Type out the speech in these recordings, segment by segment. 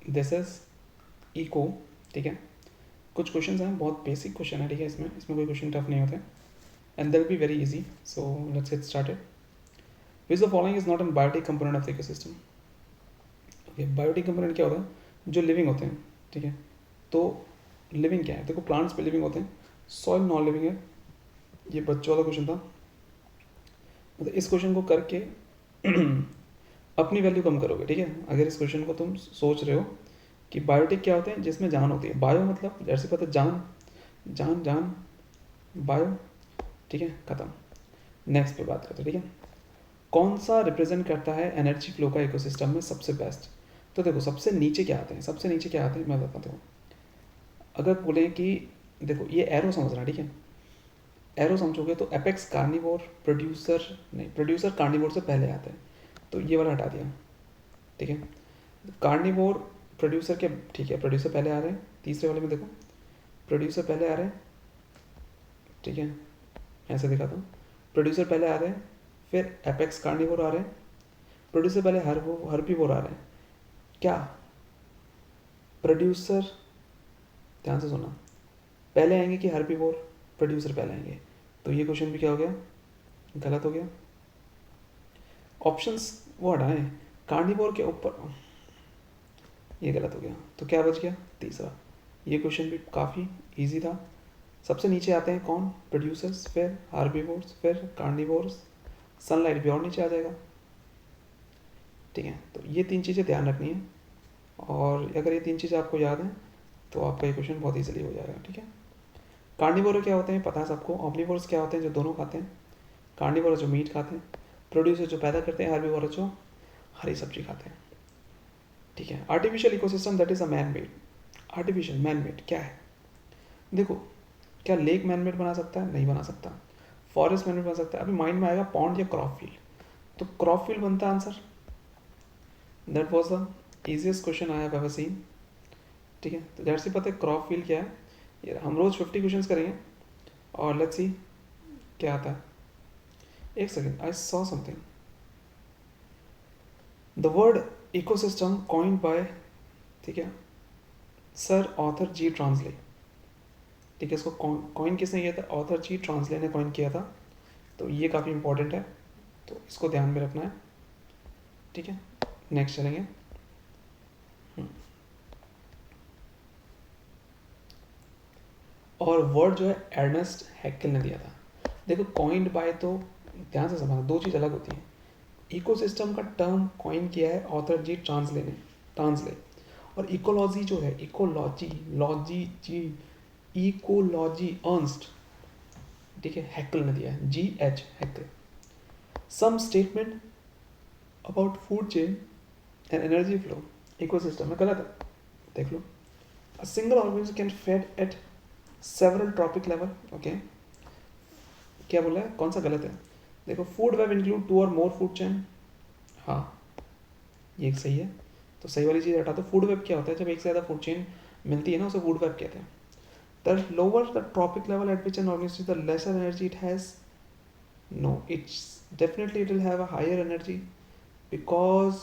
This is eco, ठीक है। कुछ क्वेश्चन हैं, बहुत बेसिक क्वेश्चन है, ठीक है। इसमें कोई क्वेश्चन टफ नहीं होते, and they will be very easy. So let's get started. Which the following is not an biotic component of the ecosystem. Okay, biotic component क्या होता है? जो लिविंग होते हैं, ठीक है। तो लिविंग क्या है? देखो, प्लांट्स पे लिविंग होते हैं, सॉइल नॉन लिविंग है। ये बच्चों वाला क्वेश्चन था। मतलब इस क्वेश्चन को करके अपनी वैल्यू कम करोगे, ठीक है। अगर इस क्वेश्चन को तुम सोच रहे हो कि बायोटिक क्या होते हैं, जिसमें जान होती है। बायो मतलब जैसे पता है, जान जान जान, बायो, ठीक है, खत्म। नेक्स्ट पे बात करते हैं, ठीक है। कौन सा रिप्रेजेंट करता है एनर्जी फ्लो का इकोसिस्टम में सबसे बेस्ट? तो देखो, सबसे नीचे क्या आते हैं, सबसे नीचे क्या आते हैं मैं बताता हूँ। अगर बोले कि देखो, ये एरो समझना, ठीक है। एरो समझोगे तो एपेक्स कार्निवोर, प्रोड्यूसर नहीं, प्रोड्यूसर कार्निवोर से पहले आता है, तो ये वाला हटा दिया, ठीक है। कार्निवोर प्रोड्यूसर के, ठीक है, प्रोड्यूसर पहले आ रहे हैं। तीसरे वाले में देखो, प्रोड्यूसर पहले आ रहे हैं, ठीक है, ऐसे दिखाता हूँ। प्रोड्यूसर पहले आ रहे हैं, फिर एपेक्स कार्निवोर आ रहे हैं, प्रोड्यूसर पहले हर्बीवोर आ रहे हैं। क्या प्रोड्यूसर, ध्यान से सुना, पहले आएंगे कि हर्बीवोर? प्रोड्यूसर पहले आएंगे, तो ये क्वेश्चन भी क्या हो गया, गलत हो गया। ऑप्शंस वो हटाएं, कार्निवोर के ऊपर, ये गलत हो गया। तो क्या बच गया? तीसरा। ये क्वेश्चन भी काफ़ी इजी था। सबसे नीचे आते हैं कौन? प्रोड्यूसर्स, फिर हार्बीवोर्स, फिर कार्निवोर्स। सनलाइट भी और नीचे आ जाएगा, ठीक है। तो ये तीन चीज़ें ध्यान रखनी है, और अगर ये तीन चीज़ें आपको याद हैं तो आपका ये क्वेश्चन बहुत ईजिली हो जाएगा, ठीक है। कार्निवोर क्या होते हैं पता है सबको। ऑम्निवोरस क्या होते हैं? जो दोनों खाते हैं। कार्निवोरस जो मीट खाते हैं, प्रोड्यूसर जो पैदा करते हैं, हार्बीवोरस जो हरी सब्जी खाते हैं, ठीक है। Artificial ecosystem that is a man made. Artificial, man made क्या है? देखो, क्या लेक मैन मेड बना सकता है? नहीं बना सकता। फॉरेस्ट मैन मेड बना सकता है? अभी माइंड में आएगा पॉन्ड या क्रॉप फील्ड, तो क्रॉप फील्ड बनता है answer. That was the easiest question I have ever seen, ठीक है। तो जैसे पता है क्रॉप फील्ड क्या है। यार हम रोज 50 क्वेश्चंस करेंगे, और लेट्स सी क्या आता है। एक second, I saw something. The word ecosystem coined by, ठीक है, सर ऑथर जी ट्रांसले, ठीक है। इसको कॉइन किसने किया था? ऑथर जी ट्रांसले ने कॉइन किया था। तो ये काफ़ी इंपॉर्टेंट है, तो इसको ध्यान में रखना है, ठीक है। नेक्स्ट चलेंगे। और वर्ड जो है एर्नेस्ट हैक्केल ने दिया था। देखो, कॉइंड बाय तो ध्यान से समझना, दो चीज़ अलग होती है। इकोसिस्टम का टर्म कॉइन किया है ऑथर जी ट्रांसले ने, ट्रांसले। और इकोलॉजी जो है, इकोलॉजी, लॉजी जी, इकोलॉजी अर्नस्ट, ठीक है, हैक्केल ने दिया है, GH Haeckel. Some statement about food chain and energy flow ecosystem में गलत है, देख लो। A single organism can fed at several trophic level, okay. क्या बोला है, कौन सा गलत है? देखो, फूड वेब इंक्लूड 2 और मोर फूड चेन, हाँ ये सही है। तो सही वाली चीज़ हटा दो। फूड वेब क्या होता है? जब एक से ज़्यादा फूड चेन मिलती है ना, उसे फूड वेब कहते हैं। The lower the trophic level at which an organism the lesser energy it has, no, it's definitely it will have a higher energy, because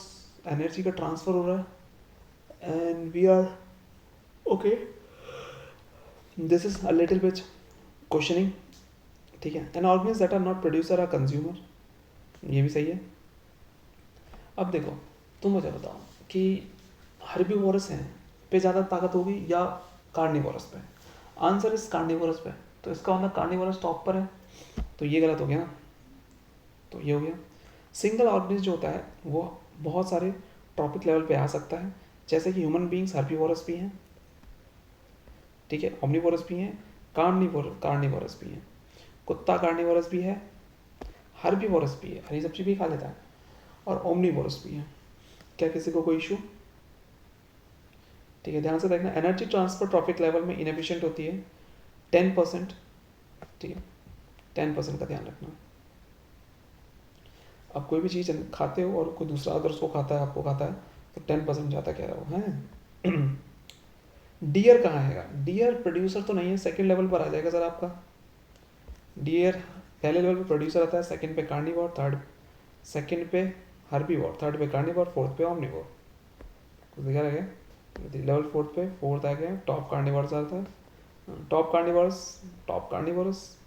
energy का ट्रांसफर हो रहा है, and we are, okay, this is a little bit questioning, ठीक है। An organism that are not producer or consumer, ये भी सही है। अब देखो, तुम मुझे बताओ कि हर्बीवोरस हैं पे ज़्यादा ताकत होगी या कार्निवोरस पे? आंसर इस कार्निवोरस पे, तो इसका मतलब कार्निवोरस टॉप पर है, तो ये गलत हो गया ना, तो ये हो गया। सिंगल ऑर्गेनिज्म जो होता है वो बहुत सारे ट्रॉपिक लेवल पे आ सकता है, जैसे कि ह्यूमन बींग्स हर्बीवोरस भी हैं, ठीक है, ओमनीवोरस भी हैं, कार्निवोरस भी हैं। कुत्ता कार्निवोरस भी है, हर्बीवोरस भी है, हरी सब्जी भी खा लेता है, और ओमनीवोरस भी है। क्या किसी को कोई इशू? ठीक है, ध्यान से देखना। एनर्जी ट्रांसफर ट्रॉपिक लेवल में इनएफिशिएंट होती है 10%, ठीक है, 10% का ध्यान रखना। अब कोई भी चीज़ खाते हो और कोई दूसरा अगर उसको खाता है, आपको खाता है, तो 10% ज़्यादा कह रहा हो है। डियर कहाँ है? डियर प्रोड्यूसर तो नहीं है, सेकंड लेवल पर आ जाएगा सर आपका। डियर पहले लेवल पे प्रोड्यूसर आता है, सेकंड पे कार्निवोर, थर्ड, सेकंड पे हर्बीवोर, थर्ड पे कार्निवोर, फोर्थ पे ओमनीवोर। कुछ दिखा रहा है? लेवल 4 पे, 4 आ गया, टॉप कार्निवोरस आता है, टॉप कार्निवोरस,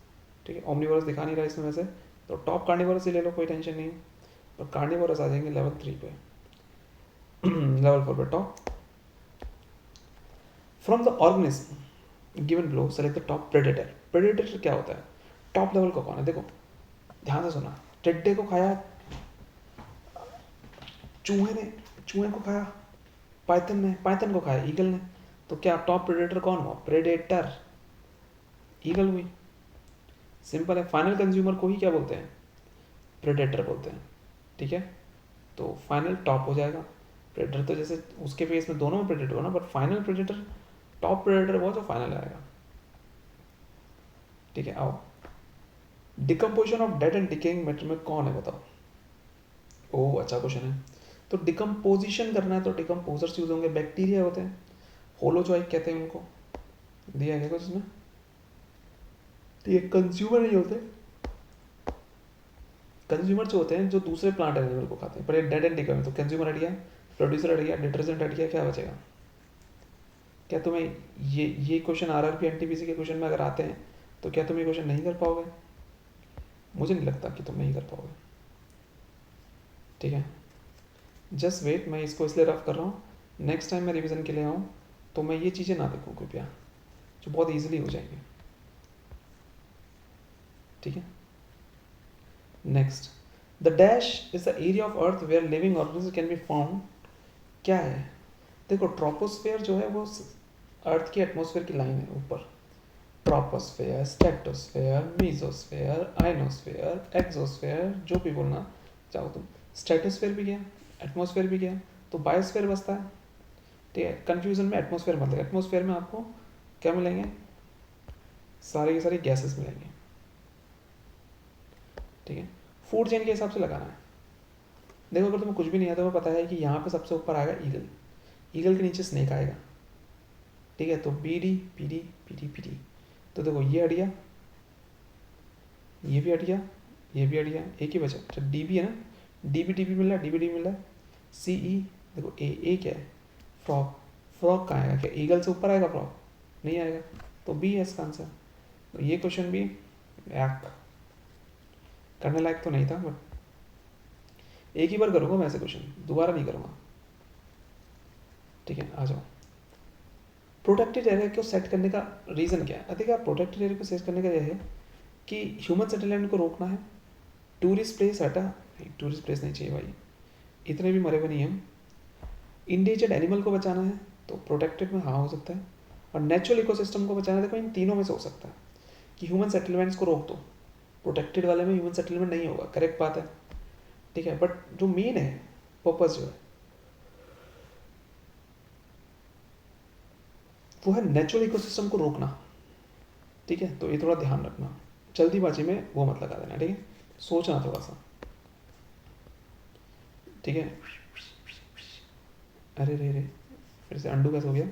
ठीक है, ओमनिवोरस दिखा नहीं रहा इसमें वैसे, तो टॉप कार्निवोरस ही ले लो, कोई टेंशन नहीं है। और कार्निवोरस आ जाएंगे लेवल 3 पे, लेवल 4 पे top. From the organism given below select the top predator. Predator क्या होता है, टॉप लेवल का कौन है, देखो ध्यान से सुना। टिड्डे को खाया, चूहे को खाया, पाइथन को खाया ईगल ने, तो क्या टॉप प्रेडेटर कौन हुआ, प्रेडेटर ईगल हुई। सिंपल है। फाइनल कंज्यूमर को ही क्या बोलते हैं, प्रेडेटर बोलते हैं, ठीक है। तो फाइनल टॉप हो जाएगा। प्रेडेटर तो जैसे उसके फेस में दोनों में प्रेडेटर हो ना, but final predator, top predator वो जो फाइनल आएगा, ठीक है। आओ, decomposition of dead and decaying matter में कौन है बताओ। ओह अच्छा क्वेश्चन है। तो डिकम्पोजिशन करना है तो डिकम्पोजर्स यूज होंगे, बैक्टीरिया होते हैं, होलोजोइक कहते हैं उनको, दिया है कुछ इसमें, ठीक है। कंज्यूमर नहीं होते, कंज्यूमर जो होते हैं जो दूसरे प्लांट एनिमल को खाते हैं, पर ये डेड एंड डिकम्पोज, तो कंज्यूमर हट गया, प्रोड्यूसर हट गया, डिटर्जेंट हट गया, क्या बचेगा। क्या तुम्हें ये क्वेश्चन आरआरबी एनटीपीसी के क्वेश्चन में अगर आते हैं तो क्या तुम ये क्वेश्चन नहीं कर पाओगे, मुझे नहीं लगता कि तुम नहीं कर पाओगे, ठीक है। जस्ट वेट, मैं इसको इसलिए रफ कर रहा हूँ, नेक्स्ट टाइम मैं रिवीजन के लिए आऊँ तो मैं ये चीज़ें ना देखूँ कृपया, जो बहुत ईजिली हो जाएंगे, ठीक है। Next, the dash is the area of earth where living organism can be found. क्या है, देखो ट्रोपोस्फेयर जो है वो अर्थ की एटमॉस्फेयर की लाइन है ऊपर, troposphere, stratosphere, mesosphere, ionosphere, exosphere, जो भी बोलना चाहो तुम। स्ट्रेटोस्फेयर भी गया, एटमॉस्फेयर भी गया, तो बायोस्फेयर बचता है, ठीक है। कन्फ्यूजन में एटमॉस्फेयर मतलब, एटमॉस्फेयर में आपको क्या मिलेंगे, सारे के सारे गैसेस मिलेंगे, ठीक है। फूड चेन के हिसाब से लगाना है। देखो अगर तुम्हें कुछ भी नहीं आता, तुम्हें पता है कि यहाँ पे सबसे ऊपर आएगा ईगल, ईगल के नीचे स्नेक आएगा, ठीक है। तो B D P D P D P D, तो देखो ये हट गया, ये भी हट गया, ये भी हट गया, एक ही बचा, अच्छा डी बी है ना, डी बी मिल रहा है, डी बी मिल रहा है। सी ई, देखो ए क्या है, फ्रॉग, फ्रॉग कहाँ आएगा, क्या ईगल से ऊपर आएगा फ्रॉग, नहीं आएगा, तो बी है इसका आंसर। तो ये क्वेश्चन भी एक करने लायक तो नहीं था, बट एक ही बार करूँगा मैं ऐसे क्वेश्चन, दोबारा नहीं करूँगा, ठीक है। आ जाओ, प्रोटेक्टेड एरिया को सेट करने का रीज़न क्या है, देखिए प्रोटेक्टेड एरिया को सेट करने का यह है कि ह्यूमन सेटलमेंट को रोकना है, टूरिस्ट प्लेस हटा, टूरिस्ट प्लेस नहीं चाहिए भाई, इतने भी मरे हुए नहीं हम। इंडेंजर्ड एनिमल को बचाना है तो प्रोटेक्टेड में हाँ हो सकता है, और नेचुरल इकोसिस्टम को बचाना है, देखो इन तीनों में से हो सकता है कि ह्यूमन सेटलमेंट्स को रोक दो, प्रोटेक्टेड वाले में ह्यूमन सेटलमेंट नहीं होगा, करेक्ट बात है, ठीक है। बट जो मेन है पर्पस जो है वो है नेचुरल इकोसिस्टम को रोकना, ठीक है। तो ये थोड़ा ध्यान रखना, जल्दीबाजी में वो मत लगा देना, ठीक है, सोचना थोड़ा सा, ठीक है। अरे रे रे, फिर से अंडू कैसे हो गया,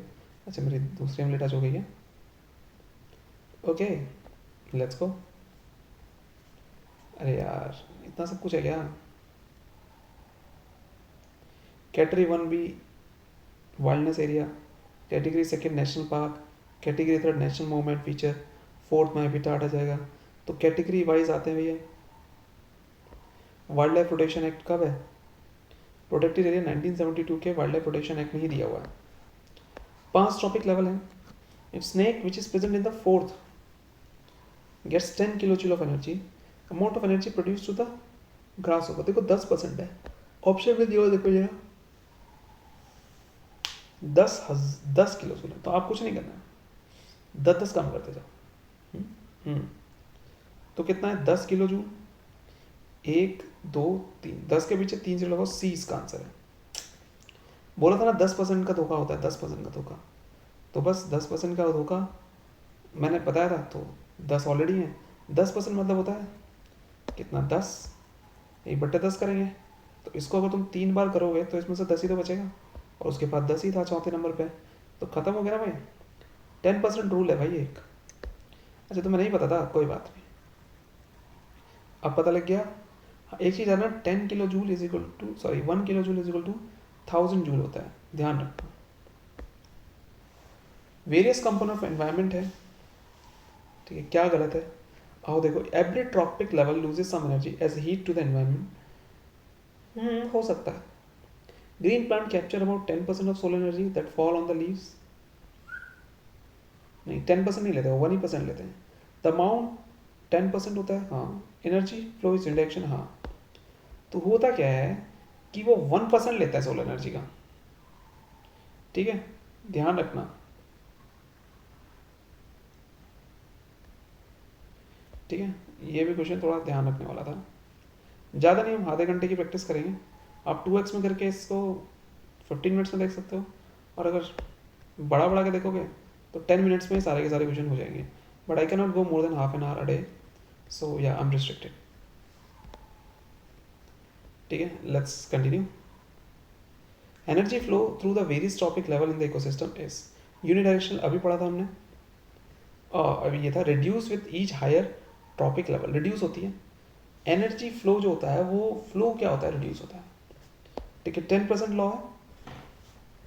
अच्छा मेरी दूसरी एमलेट टच हो गई है, ओके लेट्स गो। अरे यार इतना सब कुछ है क्या। Category 1B wildness area, category 2 national park, category 3 national monument feature, 4 में हैबिटेट आ जाएगा। तो कैटेगरी वाइज आते हैं भैया। वाइल्ड लाइफ प्रोटेक्शन एक्ट कब है, प्रोटेक्टेड एरिया 1972 के वाइल्ड लाइफ प्रोटेक्शन एक्ट में ही दिया हुआ है। 5 टॉपिक लेवल है। If snake which is present in the 4th gets 10 kilo joule of energy, amount of energy produce to the grass होगा, देखो 10% है, ऑप्शन में दिया देखो ये 10 किलो जूल है, तो आप कुछ नहीं करना है, 10 कम करते जाओ। तो कितना है 10 किलो जूल, 1 2 3, 10 के पीछे 3 0 लगाओ, सी इसका आंसर है। बोला था ना 10% का धोखा होता है, 10% का धोखा, तो बस 10% का धोखा मैंने बताया था, तो 10 ऑलरेडी है, 10% मतलब होता है कितना, 10, 1/10 करेंगे, तो इसको अगर तुम 3 बार करोगे तो इसमें से 10 ही तो बचेगा, और उसके बाद 10 ही था चौथे नंबर पे, तो ख़त्म हो गया ना भाई। 10% रूल है भाई एक। अच्छा तुम्हें नहीं पता था, कोई बात नहीं, अब पता लग गया। एक चीज़ है ना, 10 kilo joule is equal to, sorry 1 kilo joule is equal to 1000 joule होता है, ध्यान रखना। वेरियस कंपोनेंट ऑफ एनवायरनमेंट है, ठीक है, क्या गलत है? आओ देखो, every trophic level loses some energy as heat to the environment, हो सकता है। Green plant capture about 10% of solar energy that fall on the leaves, नहीं 10% नहीं लेते, 1% लेते हैं। द अमाउंट 10% होता है, हाँ। एनर्जी फ्लो इज इंडक्शन, हाँ। तो होता क्या है कि वो 1% लेता है सोलर एनर्जी का, ठीक है, ध्यान रखना, ठीक है। ये भी क्वेश्चन थोड़ा ध्यान रखने वाला था। ज़्यादा नहीं, हम आधे घंटे की प्रैक्टिस करेंगे। आप 2x में करके इसको 15 मिनट्स में देख सकते हो, और अगर बड़ा बड़ा के देखोगे तो 10 मिनट्स में सारे के सारे क्वेश्चन हो जाएंगे। But I can not go more than half an hour a day, so yeah I am restricted, ठीक है। Let's continue. Energy flow through the various topic level in the ecosystem is unidirectional, अभी पढ़ा था हमने। अभी ये था reduce with each higher topic level, reduce होती है। एनर्जी फ्लो जो होता है वो फ्लो क्या होता है, रिड्यूस होता है, ठीक है। 10% लॉ है,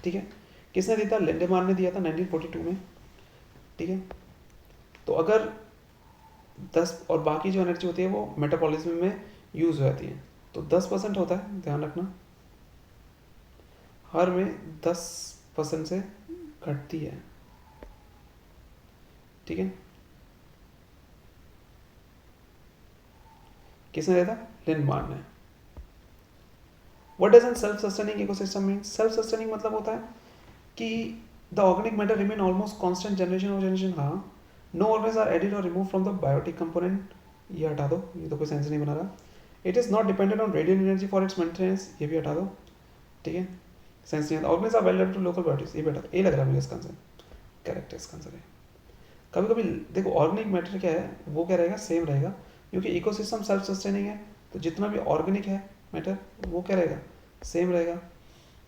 ठीक है। किसने दिया था? लिंडेमान ने दिया था 1942 में, ठीक है। तो अगर 10 और बाकी जो एनर्जी होती है वो मेटाबॉलिज्म में यूज हो जाती है, तो 10% होता है, ध्यान रखना। हर में 10% से घटती है, ठीक है। किसने दिया था? लिंडमान ने। What does an self sustaining ecosystem mean? Self sustaining मतलब होता है कि the organic matter remain almost constant generation और जनरेशन, हाँ। नो ऑर्गेन्स आर एडिड और remove from the biotic component, ये हटा दो, ये तो कोई सेंस नहीं बना रहा। It is not dependent on radiant energy for its maintenance, ये भी हटा दो, ठीक है, सेंस नहीं आता। Organs are well to local biotics, ये भी हटा दो, ये लग रहा है मुझे इसका आंसर, करेक्ट है इसका आंसर है। कभी कभी देखो ऑर्गेनिक मैटर क्या है, वो क्या रहेगा, सेम रहेगा, क्योंकि इकोसिस्टम सेल्फ सस्टेनिंग है, तो जितना भी ऑर्गेनिक है मैटर वो क्या रहेगा, सेम रहेगा,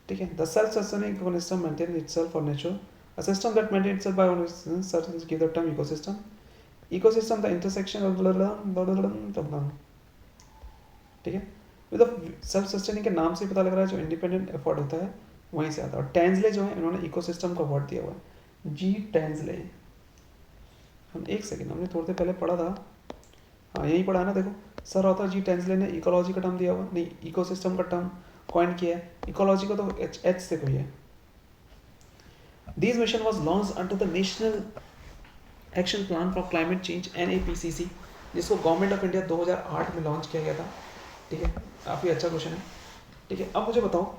ठीक है। The self sustaining ecosystem maintain itself और nature, a system that maintains itself by own existence, such as give the term ecosystem. Ecosystem the intersection of ठीक है। विद सेल्फ सस्टेनिंग के नाम से पता लग रहा है जो इंडिपेंडेंट एफर्ट होता है वहीं से आता है। और टेंसले जो है इन्होंने इकोसिस्टम का वर्ड दिया हुआ है, जी टेंसले। हम एक सेकेंड, हमने थोड़ी देर पहले पढ़ा था, हाँ यही पढ़ा है ना, देखो सर ऑथर जी टेंसले ने इकोलॉजी का टर्म दिया हुआ, नहीं इकोसिस्टम का टर्म कॉइन किया है, इकोलॉजी का तो एच से कोई है। This mission was launched under the National Action Plan for Climate Change NAPCC, जिसको गवर्नमेंट ऑफ इंडिया 2008 में लॉन्च किया गया था, ठीक है। काफ़ी अच्छा क्वेश्चन है, ठीक है। अब मुझे बताओ,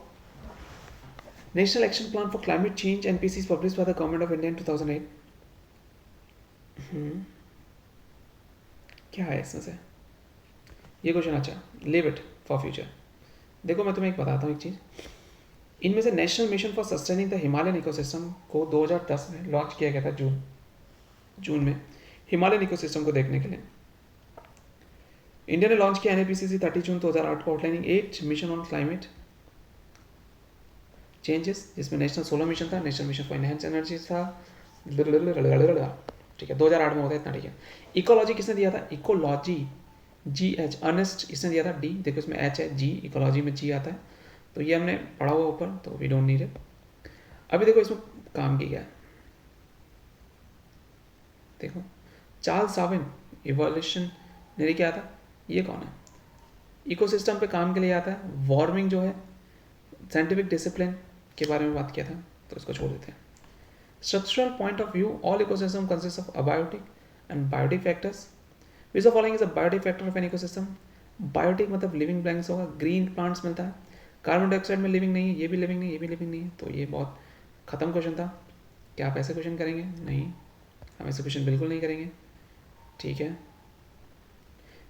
national action plan for climate change NPC publish by the government of India in 2008। क्या है इसमें से ये क्वेश्चन? अच्छा, लीव इट फॉर फ्यूचर। देखो मैं तुम्हें एक बताता हूँ एक चीज़, इनमें से national mission for sustaining the Himalayan ecosystem को 2010 में लॉन्च किया गया था, जून में, हिमालयन इकोसिस्टम को देखने के लिए। इंडिया ने लॉन्च किया NAPCC 30 जून 2008 को, outlining 8 mission on climate changes, जिसमें नेशनल सोलर मिशन था, national mission for enhance energy था, ठीक है, 2008 में होता है इतना, ठीक है। इकोलॉजी किसने दिया था? इकोलॉजी GH अर्नेस्ट इसने दिया था, D देखो इसमें H है, G इकोलॉजी में G आता है, तो ये हमने पढ़ा हुआ ऊपर, तो वी डोंट नीड इट। अभी देखो इसमें काम की गया है, देखो चार्ल्स डार्विन इवोल्यूशन ने क्या था, ये कौन है? इकोसिस्टम पे काम के लिए आता है। वार्मिंग जो है साइंटिफिक डिसिप्लिन के बारे में बात किया था, तो इसको छोड़ देते हैं। Structural point of view, all ecosystem consist of abiotic and biotic factors, which of following is a biotic factor of an ecosystem. Biotic मतलब लिविंग ब्लैंक्स होगा, ग्रीन प्लांट्स मिलता है, कार्बन डाइऑक्साइड में लिविंग नहीं है, ये भी लिविंग नहीं, ये भी लिविंग नहीं है, तो ये बहुत ख़त्म क्वेश्चन था। क्या आप ऐसे क्वेश्चन करेंगे? नहीं, हम ऐसे क्वेश्चन बिल्कुल नहीं करेंगे, ठीक है।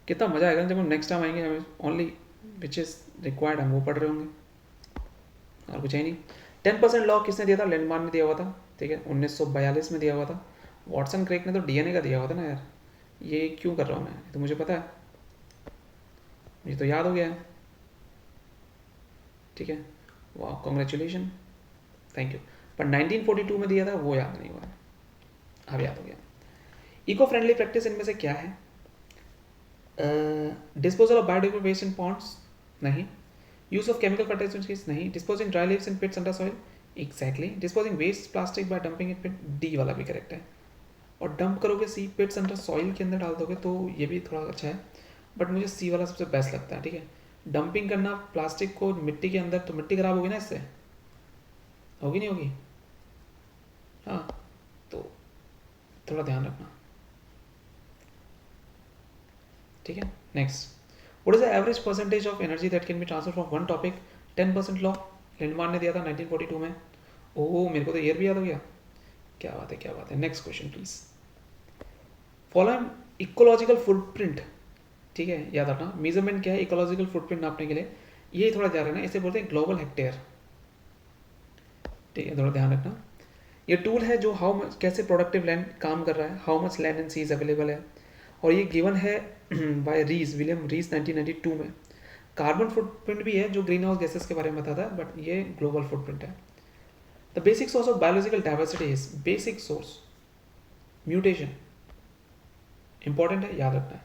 कितना मज़ा आएगा जब हम नेक्स्ट टाइम आएंगे, हमें ओनली विच इज़ रिक्वायर्ड हम वो पढ़ रहे होंगे, और कुछ है नहीं। 10% लॉ किसने दिया था? लिंडमान ने दिया हुआ था, ठीक है, 1942 में दिया हुआ था। वॉटसन क्रेक ने तो DNA का दिया हुआ था ना यार, ये क्यों कर रहा हूँ मैं, तो मुझे पता है, मुझे तो याद हो गया है, ठीक है। वाह, कॉन्ग्रेचुलेशन, थैंक यू। पर 1942 में दिया था वो याद नहीं हुआ, अब याद हो गया। इको फ्रेंडली प्रैक्टिस इनमें से क्या है? Disposal of biodegradable waste in ponds, नहीं। यूज ऑफ केमिकल फर्टिलाइजर्स, नहीं। Disposing dry leaves in pits under soil, exactly, disposing waste plastic by dumping it pit, D वाला भी करेक्ट है। और डंप करोगे सी पिट्स अंडर सॉइल के अंदर डाल दोगे तो ये भी थोड़ा अच्छा है, बट मुझे सी वाला सबसे बेस्ट लगता है। ठीक है, डंपिंग करना प्लास्टिक को मिट्टी के अंदर, तो मिट्टी खराब होगी ना इससे, होगी नहीं होगी? हाँ, तो थोड़ा ध्यान रखना। ठीक है, next, what is the average percentage of energy that can be transfer from one topic? 10% law Lindeman ने दिया था 1942 में। ओह, मेरे को तो ईयर भी याद हो गया, क्या बात है क्या बात है। Next question please. Following ecological footprint, ठीक है, याद रखना मेजरमेंट क्या है इकोलॉजिकल फुटप्रिंट नापने के लिए, ये थोड़ा ध्यान रखना, इसे बोलते हैं ग्लोबल हेक्टेयर। ठीक है, थोड़ा ध्यान रखना। ये टूल है जो हाउ मच, कैसे प्रोडक्टिव लैंड काम कर रहा है, how much land and seas available है, और ये गिवन है बाय रीज, विलियम रीज 1992 में। कार्बन फुटप्रिंट भी है जो ग्रीन हाउस गैसेस के बारे में बताता है, बट ये ग्लोबल फुटप्रिंट है। The basic source of biological diversity is, basic source mutation, important है, याद रखना है।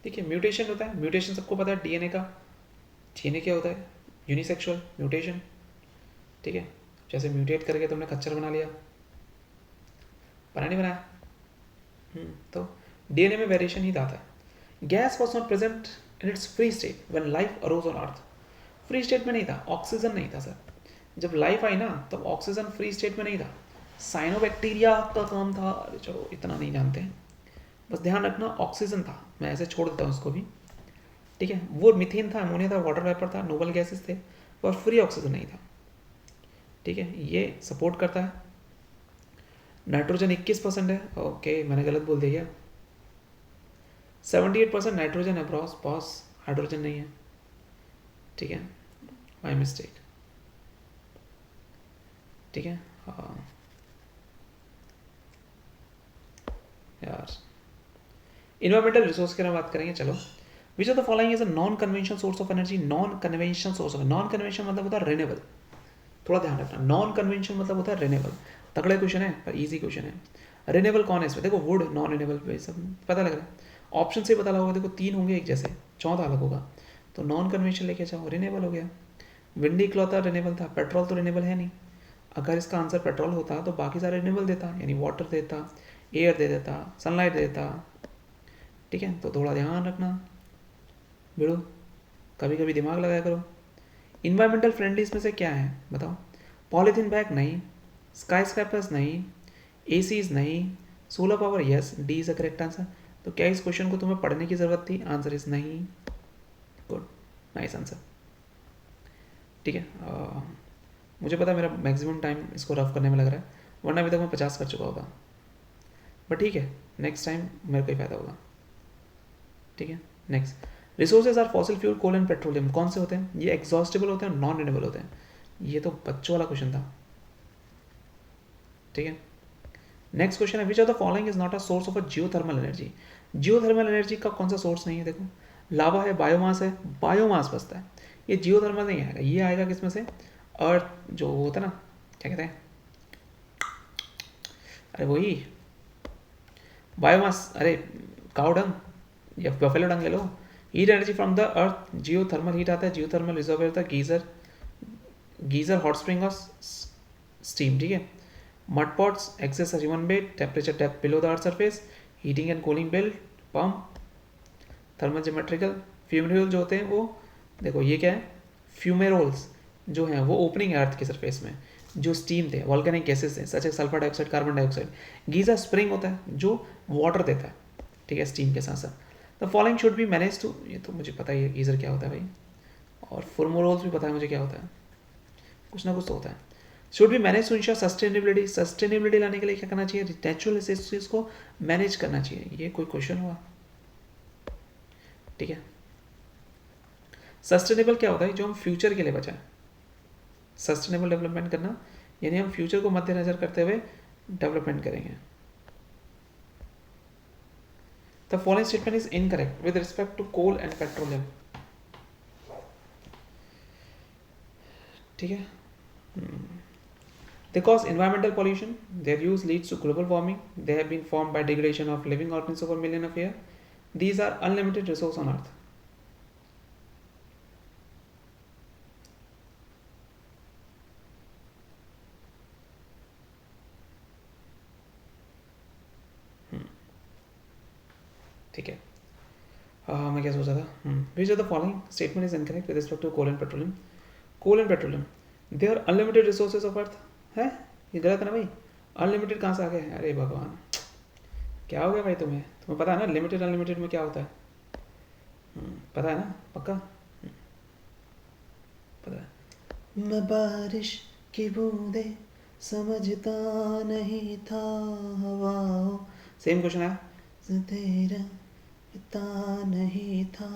देखिए म्यूटेशन होता है, म्यूटेशन सबको पता है डीएनए का, डीएनए क्या होता है, यूनिसेक्सुअल म्यूटेशन। ठीक है, जैसे म्यूटेट करके तुमने खच्चर बना लिया, बना नहीं बनाया। तो डीएनए में वेरिएशन ही आता है। Gas was not present in its free state when life arose on earth, free state में नहीं था, ऑक्सीजन नहीं था सर। जब लाइफ आई ना तब ऑक्सीजन फ्री स्टेट में नहीं था, साइनोबैक्टीरिया का काम था। अरे चलो इतना नहीं जानते हैं, बस ध्यान रखना ऑक्सीजन था, मैं ऐसे छोड़ देता हूँ उसको भी। ठीक है, वो मीथेन था, अमोनिया था, वाटर वेपर था, नोबल गैसेस थे, पर फ्री ऑक्सीजन नहीं था। ठीक है, ये सपोर्ट करता है। नाइट्रोजन 21% है, ओके मैंने गलत बोल दिया। 78% नाइट्रोजन है ब्रॉस, बॉस हाइड्रोजन नहीं है। ठीक है, माई मिस्टेक। ठीक है, हाँ यार। इन्वायरमेंटल रिसोर्स की बात करेंगे, चलो। विच of the following is a non conventional source of energy? Non conventional source of, non convention मतलब होता है रिन्यूएबल, थोड़ा ध्यान रखना। नॉन कन्वेंशन मतलब होता है रिन्यूएबल। तगड़े क्वेश्चन है पर इजी क्वेश्चन है। रिन्यूएबल कौन है इसमें? देखो वुड नॉन रिन्यूएबल पे सब पता लग रहा है, ऑप्शन से पता लगा। देखो 3 होंगे एक जैसे, चौथा अलग होगा, तो नॉन कन्वेंशन लेके जाओ, रिन्यूएबल हो गया। विंडी क्लॉथ रिन्यूएबल था, पेट्रोल तो रिन्यूएबल है नहीं। अगर इसका आंसर पेट्रोल होता तो बाकी सारे रिन्यूएबल देता, यानी वाटर देता, एयर दे देता, सनलाइट देता। ठीक है, तो थोड़ा ध्यान रखना बेड़ो, कभी कभी दिमाग लगाया करो। इन्वायरमेंटल फ्रेंडली इसमें से क्या है बताओ? पॉलीथीन बैग नहीं, स्काई स्क्रैपर्स नहीं, एसीज नहीं, solar power yes, D is a correct answer. तो क्या इस क्वेश्चन को तुम्हें पढ़ने की जरूरत थी? आंसर इज नहीं। Good, nice answer. ठीक है, मुझे पता है मेरा मैक्सिमम टाइम इसको रफ करने में लग रहा है, वरना अभी तक मैं 50 कर चुका होगा, बट ठीक है नेक्स्ट टाइम मेरे को ही फायदा होगा। ठीक है, next, resources are fossil fuel, coal and petroleum. कौन से होते हैं? ये एग्जॉस्टेबल होते हैं, नॉन रिन्यूएबल होते हैं। ये तो बच्चों वाला क्वेश्चन था। ठीक है, नेक्स्ट क्वेश्चन है, विच of the following is not a source of a geothermal energy? Geothermal energy का कौन सा सोर्स नहीं है? देखो लावा है, बायोमास है, बायोमास बसता है, ये जियोथर्मल नहीं आएगा। ये आएगा किसमें से? अर्थ जो होता है ना, क्या कहते हैं, अरे वही बायोमास, अरे काउ डंग या बफेलो डंग ले लो। Heat energy from the earth, geothermal heat आता है, जियोथर्मल रिजर्वर होता है, गीजर, गीजर हॉट स्प्रिंग और स्टीम। ठीक है, mud pots, excess human weight, temperature depth below the earth surface, heating and cooling belt, pump, thermal geometrical, fumarole जो होते हैं वो, देखो ये क्या है, फ्यूमेरोल्स जो हैं वो ओपनिंग है अर्थ के सरफेस में, जो स्टीम थे, वॉल्केनिक गैसेस थे, सच है sulphur dioxide, carbon dioxide. Geyser spring होता है जो वाटर देता है, ठीक है, स्टीम के साथ साथ। The following should be manage to, ये तो मुझे पता ही है गीजर क्या होता है भाई, और फॉर्मोरोल्स भी पता है मुझे क्या होता है, कुछ ना कुछ तो होता है। शुड भी manage to ensure sustainability, sustainability लाने के लिए क्या करना चाहिए? नेचुरल रिसोर्सेज को मैनेज करना चाहिए। ये कोई क्वेश्चन हुआ? ठीक है, सस्टेनेबल क्या होता है? जो हम फ्यूचर के लिए बचाएं, सस्टेनेबल डेवलपमेंट करना, यानी हम फ्यूचर को मद्देनजर करते हुए डेवलपमेंट करेंगे। The following statement is incorrect with respect to coal and petroleum. ठीक है, they cause environmental pollution, their use leads to global warming, they have been formed by degradation of living organisms over millions of years, these are unlimited resource on earth. ठीक है। मैं क्या सोचा था, which of the following statement is incorrect with respect to coal and petroleum. Coal and petroleum they are unlimited resources of earth है, ये गलत है ना भाई। अनलिमिटेड कहाँ से आ गए, अरे भगवान क्या हो गया भाई, तुम्हें पता है ना लिमिटेड अनलिमिटेड में क्या होता है, पता है ना पक्का, पता है। मैं बारिश की बूंदे समझता नहीं था हवाओं, सेम क्वेश्चन है, तेरा पता नहीं था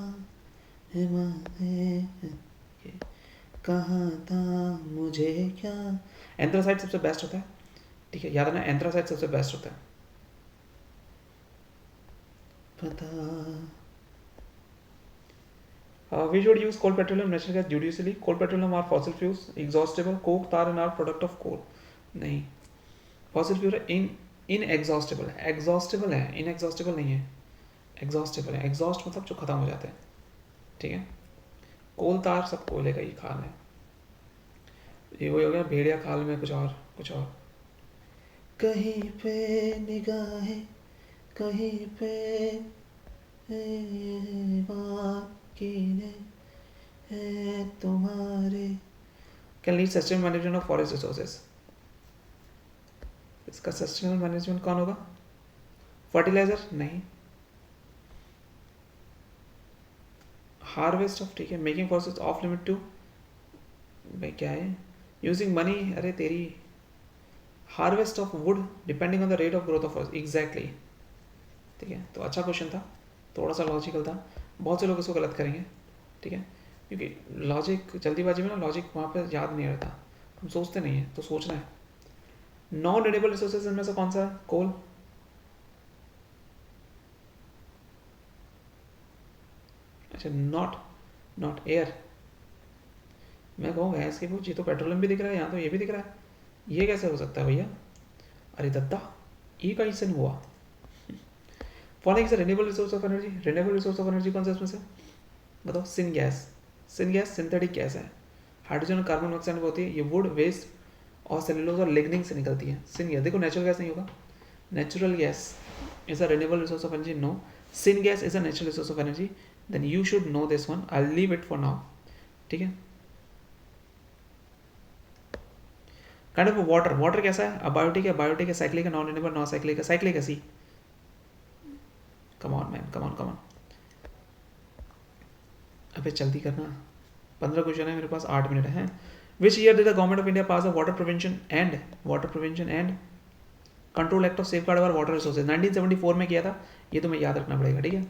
कहाँ था मुझे क्या। एंथ्रासाइड सबसे बेस्ट होता है, ठीक है, याद रखना एंथ्रासाइड सबसे बेस्ट होता है, पता। We should use coal, petroleum, natural gas judiciously. Coal, petroleum are fossil fuels, exhaustible. Coke, tar and are product of coal. नहीं, fossil fuel inexhaustible है, exhaustible है, inexhaustible नहीं है, exhaustible है। exhaust मतलब जो खत्म हो जाता है, ठीक है। कोल तार सब कोयले का ही खाल है, ये वही हो गया भेड़िया खाल में कुछ और कुछ और। कहीं पे निगाहें कहीं पे तुम्हारे can lead sustainable management of forest resources. इसका सस्टेनेबल मैनेजमेंट कौन होगा, फर्टिलाइजर नहीं, हार्वेस्ट ऑफ, ठीक है, making forest of limit to, भाई क्या है, यूजिंग मनी, अरे तेरी, harvest of wood depending on the rate of growth of forest, exactly, ठीक है। तो अच्छा क्वेश्चन था, थोड़ा सा लॉजिकल था, बहुत से लोग इसको गलत करेंगे, ठीक है, क्योंकि लॉजिक जल्दीबाजी में ना लॉजिक वहाँ पे याद नहीं रहता, हम सोचते नहीं है, तो सोचना है। नॉन रिन्यूएबल रिसोर्सेज इनमें से कौन सा है, कोल, अच्छा नॉट एयर, मैं कहूँगा गैस की पूछ, ये तो पेट्रोलियम भी दिख रहा है, यहाँ तो ये भी दिख रहा है, ये कैसे हो सकता है भैया, अरे दत्ता ये कैसे नहीं हुआ। Following is renewable resource of energy, renewable resource of energy कौन सा इसमें से बताओ, सिन गैस सिंथेटिक गैस है, हाइड्रोजन और कार्बन मोनोऑक्साइड होती है, ये वुड वेस्ट और सेलुलोज और लिग्निन से निकलती है। सिन गैस, देखो नेचुरल गैस नहीं होगा, natural gas is a renewable resource of energy, no, syngas is a natural resource of energy, then you should know this one, I leave it for now, ठीक है। Kind of water कैसा है, abiotic है, biotic है, cyclic है, non renewable, non cyclic है, cyclic है C, come on man, come on, अबे जल्दी करना, 15 क्वेश्चन है मेरे पास, 8 मिनट है। Which year did the government of India pass a water prevention and control act of safeguard our water resources, 1974 में किया था, ये तुम्हें याद रखना पड़ेगा, ठीक है।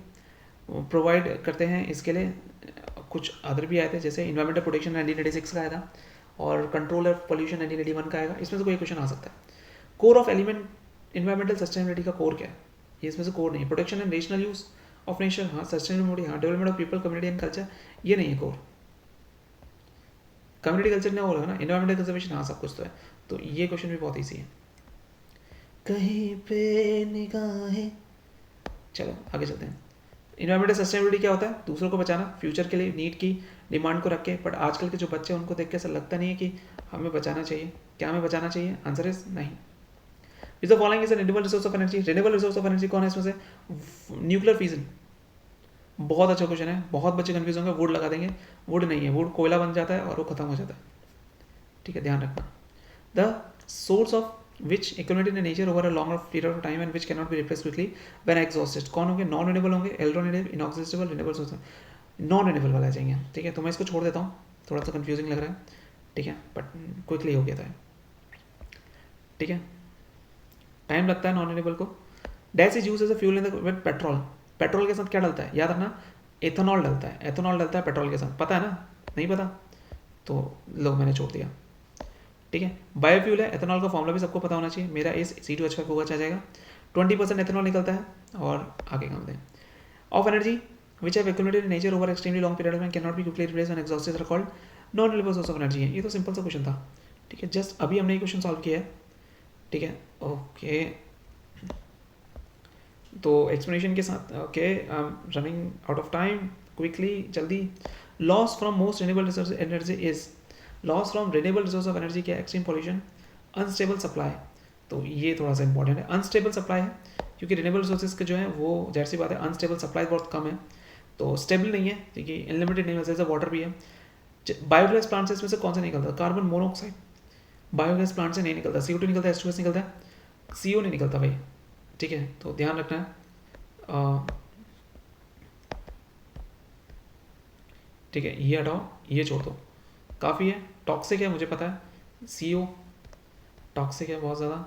प्रोवाइड करते हैं इसके लिए, कुछ अदर भी आए थे, जैसे इन्वायरमेंटल प्रोटेक्शन 1986 का आया था, और कंट्रोल ऑफ पोल्यूशन 1981 का आएगा, इसमें से कोई क्वेश्चन आ सकता है। Core of element environmental sustainability का कोर क्या है, ये इसमें से कोर नहीं है। Protection and national use of nature, हाँ, सस्टेनेबिलिटी, हाँ, development of people community and culture, ये नहीं है कोर, कम्युनिटी कल्चर नहीं होगा ना, इन्वायरमेंटल कंजर्वेशन, हाँ सब कुछ तो है, तो ये क्वेश्चन भी बहुत ईजी है। कहीं पे निगाहें, चलो आगे चलते हैं। इन्वायरमेंटल सस्टेनेबिलिटी क्या होता है, दूसरों को बचाना, फ्यूचर के लिए नीड की डिमांड को रख के, बट आजकल के जो बच्चे हैं उनको देख के ऐसा लगता नहीं है कि हमें बचाना चाहिए, क्या हमें बचाना चाहिए, आंसर इज नहीं। Is the following is a renewable resource of energy, renewable resource of energy कौन है इसमें से, न्यूक्लियर फिजन, बहुत अच्छा क्वेश्चन है, बहुत बच्चे कंफ्यूज होंगे, वुड लगा देंगे, वुड नहीं है, वुड कोयला बन जाता है और वो खत्म हो जाता है, ठीक है, ध्यान रखना। The source of which accumulate in nature over a longer period of time and which cannot be replaced quickly when exhausted, कौन होंगे, नॉन रिन्यूएबल होंगे, एल्ड्रोनेबल, इनऑक्सिडेबल, रिन्यूएबल सोर्स, नॉन रिन्यूएबल वाला जाएंगे, ठीक है। तो मैं इसको छोड़ देता हूँ, थोड़ा सा कंफ्यूजिंग लग रहा है, ठीक है, बट क्विकली हो गया था, ठीक है, टाइम लगता है नॉन रिन्यूएबल को। Dash is use as a fuel in the with petrol, petrol के साथ क्या डलता है, याद रखना, एथेनॉल डलता है, एथेनॉल डलता है पेट्रोल के साथ, पता है ना, नहीं पता तो लो मैंने छोड़ दिया, ठीक है। बायोफ्यूल है, एथेनॉल का फॉर्मूला भी सबको पता होना चाहिए, मेरा इस C2H5OH आ जाएगा, 20% एथेनॉल निकलता है, और आगे काम दें। Of energy which have accumulated in nature over extremely long period of can not be quickly replaced when exhausted are called non renewable source of energy है। ये तो सिंपल सा क्वेश्चन था, ठीक है, जस्ट अभी हमने ये क्वेश्चन सॉल्व किया है, ठीक है, ओके। तो एक्सप्लेनेशन के साथ, okay, running out of time, quickly जल्दी। Loss from most renewable resource energy is, loss from renewable resource of energy क्या है, एक्सट्रीम पॉल्यूशन, अनस्टेबल सप्लाई, तो ये थोड़ा सा इंपॉर्टेंट है, अनस्टेबल सप्लाई है, क्योंकि रिन्यूएबल रिसोर्सेज के जो है वो जाहिर सी बात है अनस्टेबल सप्लाई बहुत कम है, तो स्टेबल नहीं है, क्योंकि अनलिमिटेड नहीं है, जैसे वाटर भी है। बायोगैस प्लांट से इसमें से कौन सा निकलता है? Carbon monoxide. बायोगैस प्लांट से नहीं निकलता, CO2 निकलता है, H2S निकलता है, CO नहीं निकलता भाई, ठीक है, तो ध्यान रखना है। ठीक है, ये हटाओ, ये छोड़ दो, काफ़ी है। टॉक्सिक है मुझे पता है, CO टॉक्सिक है बहुत ज़्यादा।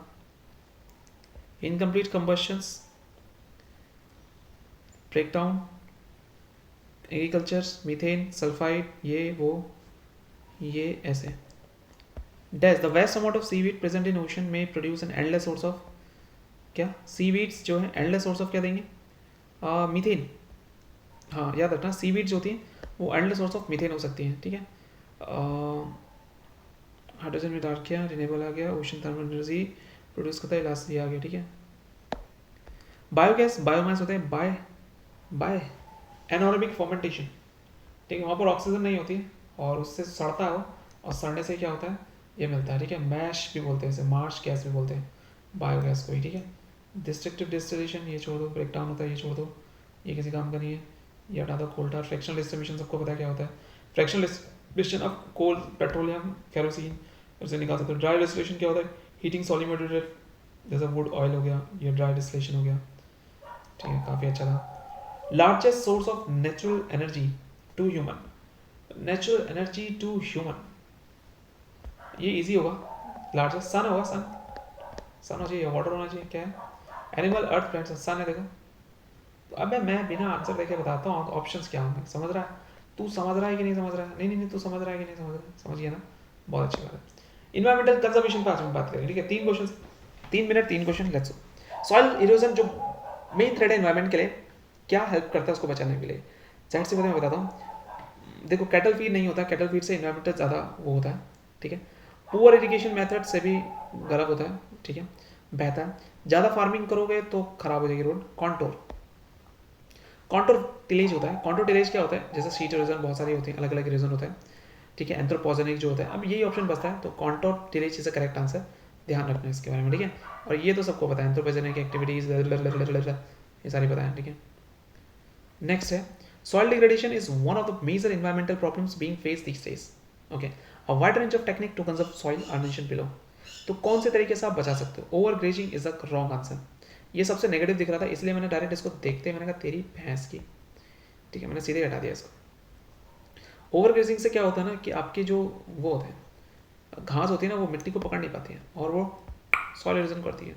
Incomplete combustions, breakdown, agriculture, methane, sulphide, ये वो, ये ऐसे। Dash the vast amount of seaweed present in ocean में produce an endless source of, क्या सीवीड्स जो है एंडलेस सोर्स ऑफ क्या देंगे? मीथेन। हाँ याद रखना, सीवीड्स होती हैं वो एंडलेस सोर्स ऑफ मीथेन हो सकती हैं, ठीक है। हाइड्रोजन में डार्क किया, रिन्यूएबल आ गया, ओशन थर्मल एनर्जी प्रोड्यूस करता है, लास्ट ये आ गया, ठीक है। बायोगैस, बायोमास होते हैं बाय एनारोबिक फर्मेंटेशन, ठीक है, वहाँ पर ऑक्सीजन नहीं होती है और उससे सड़ता है वो, और सड़ने से क्या होता है, ये मिलता है, ठीक है। मैश भी बोलते हैं इसे, मार्श गैस भी बोलते हैं बायोगैस को ही, ठीक है। डिस्ट्रक्टिव डिस्टिलेशन ये छोड़ दो, ब्रेक डाउन होता है ये छोड़ दो, ये किसी काम का नहीं है, ये हटा दो। कोल टार, फ्रैक्शनल डिस्ट्रीब्यूशन सबको पता है क्या होता है, fractional distribution of coal, petroleum, kerosene उसे निकाल सकते हो। ड्राई डिस्टिलेशन क्या होता है, हीटिंग सॉल्यूमेटेड, जैसे वुड ऑयल हो गया, ये ड्राई डिस्टिलेशन हो गया, ठीक है, काफ़ी अच्छा था। Largest source of natural energy to human, natural energy to human, ये इजी होगा, लार्जेस्ट सन होगा, सन होना चाहिए, वाटर होना चाहिए, क्या है, एनिमल, अर्थ, प्लैनेट, सन है, देखो। तो अब मैं बिना आंसर देखे बताता हूँ ऑप्शंस क्या होंगे, समझ रहा है? तू समझ रहा है कि नहीं समझ रहा है? नहीं, तू समझ रहा है कि नहीं समझ रहा है? समझ गया ना, बहुत अच्छी बात है। इन्वायरमेंटल कंजर्वेशन पर आज हम बात करेंगे, ठीक है। 3 question, 3 minute 3 question, let's. Soil erosion जो मेन थ्रेड है एनवायरमेंट के लिए, क्या हेल्प करता है उसको बचाने के लिए? जाहिर सी बात मैं बताता हूँ, देखो कैटल फीड नहीं होता, कैटल फीड से इन्वायरमेंटल ज़्यादा वो होता है, ठीक है। पुअर इरिगेशन मेथड से भी गलत होता है, ठीक है, बहता है। ज़्यादा फार्मिंग करोगे तो खराब हो जाएगी रोड। कॉन्टोर टिलेज होता है, कॉन्टोर टिलेज क्या होता है, जैसे सीट इरोजन बहुत सारी होती है, अलग अलग रीजन होता है, ठीक है। एंथ्रोपोजेनिक जो होता है, अब यही ऑप्शन बचता है, तो contour tillage is a correct answer, ध्यान रखना इसके बारे में, ठीक है। और ये तो सबको पता है, एंथ्रोपोजेनिक एक्टिविटीज ये सारी पता है, ठीक है। नेक्स्ट है, soil degradation is one of the major environmental problems being faced these days, okay. A wide range of technique to conserve soil are mentioned below. तो कौन से तरीके से आप बचा सकते हो? Overgrazing is a wrong answer, ये सबसे नेगेटिव दिख रहा था, इसलिए मैंने डायरेक्ट इसको देखते मैंने कहा तेरी भैंस की, ठीक है, मैंने सीधे हटा दिया इसको। ओवर ग्रेजिंग से क्या होता है ना कि आपकी जो वो होते हैं घास होती है ना, वो मिट्टी को पकड़ नहीं पाती है और वो सॉइल इरोजन करती है।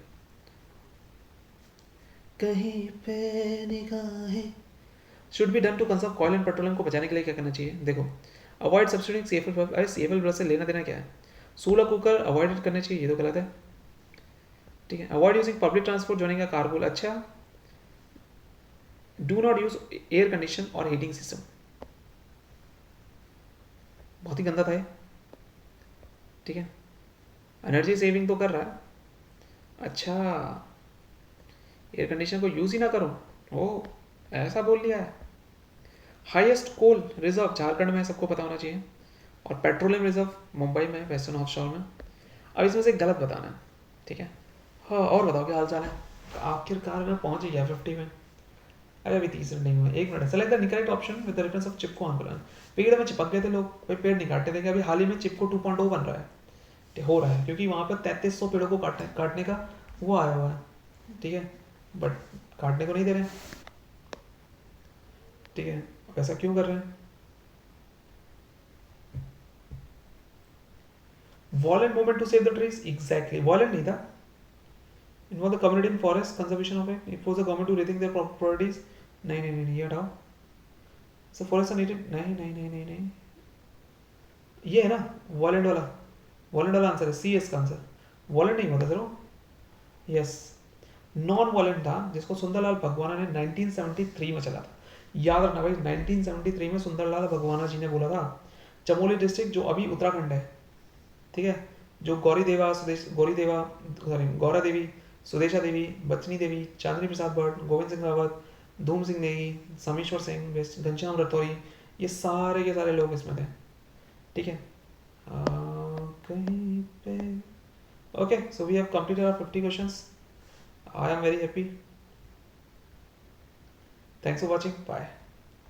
कहीं पे निगाहें should be done to conserve coal and petroleum को बचाने के लिए क्या करना चाहिए? देखो, अवॉइड सब्सिट्यूटिंग सीएफएल बल्ब, अरे सीएफएल बल्ब से लेना देना क्या है? सोलर कुकर अवॉइड करने चाहिए, ये तो गलत है, ठीक है। Avoid using public transport, joining का कारपूल, अच्छा। Do not use air condition और हीटिंग सिस्टम, बहुत ही गंदा था ये, ठीक है। एनर्जी सेविंग तो कर रहा है, अच्छा, एयर कंडीशन को यूज ही ना करो, ओ ऐसा बोल लिया है। हाईएस्ट कोल रिजर्व झारखंड में, सबको पता होना चाहिए, और पेट्रोलियम रिजर्व मुंबई में, वेस्टर्न ऑफशोर में। अब इसमें से गलत बताना है, ठीक है। हाँ और बताओ क्या हाल चाल है? आखिरकार में पहुंच ही गया 50 में। अरे अभी 30 मिनट नहीं हुआ, 1 minute. Select the incorrect option with the reference of Chipko Andolan. पेड़ में चिपक गए थे लोग, भाई पेड़ नहीं काटते थे, अभी हाल ही में चिपको 2.0 बन रहा है, हो रहा है, क्योंकि वहाँ पर 3300 पेड़ों को काटने का वो आया हुआ है, ठीक है, बट काटने को नहीं दे रहे, ठीक है। ऐसा क्यों कर रहे हैं? Violent movement to save the trees, exactly, violent नहीं था, involve the community in forest conservation of it, force the government to rethink their properties. नहीं ये हटाओ, सो फॉरेस्ट नीडेड, नहीं, ये है ना वॉलेंट वाला आंसर है, सी इसका आंसर, वॉलेंट नहीं होता सर, यस, नॉन वॉलेंट था, जिसको सुंदरलाल भगवाना ने 1973 में चला था, याद रखना भाई, 1973 में सुंदरलाल भगवाना जी ने बोला था। चमोली डिस्ट्रिक्ट जो अभी उत्तराखंड है, ठीक है, जो गौरा देवी, सुदेशा देवी, बचनी देवी, चांदनी प्रसाद भट्ट, गोविंद सिंह रावत, धूम सिंह नेगी, समीश्वर सिंह, घनश्याम रतौरी, ये सारे के सारे लोग इसमें थे, ठीक है। कहीं पे, okay, so we have completed our 50 questions. I am very happy, thanks for watching, bye.